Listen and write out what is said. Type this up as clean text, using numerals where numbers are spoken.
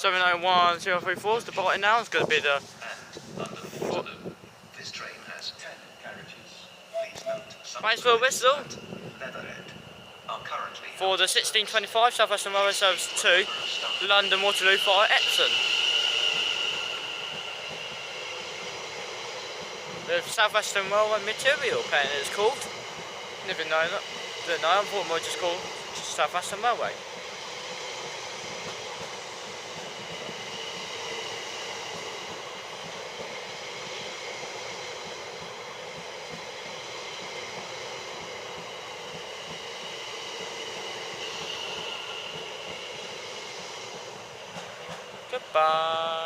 701-034 is departing now. It's going to be the... This train has 10 carriages. Please note, some Thanks for the whistle. Leatherhead are currently For the 1625 South Western Railway Service 2, London Waterloo via Epsom. The South Western Railway Material Plan it's called. Never know that. Didn't know, I thought it might just called South Western Railway. Goodbye.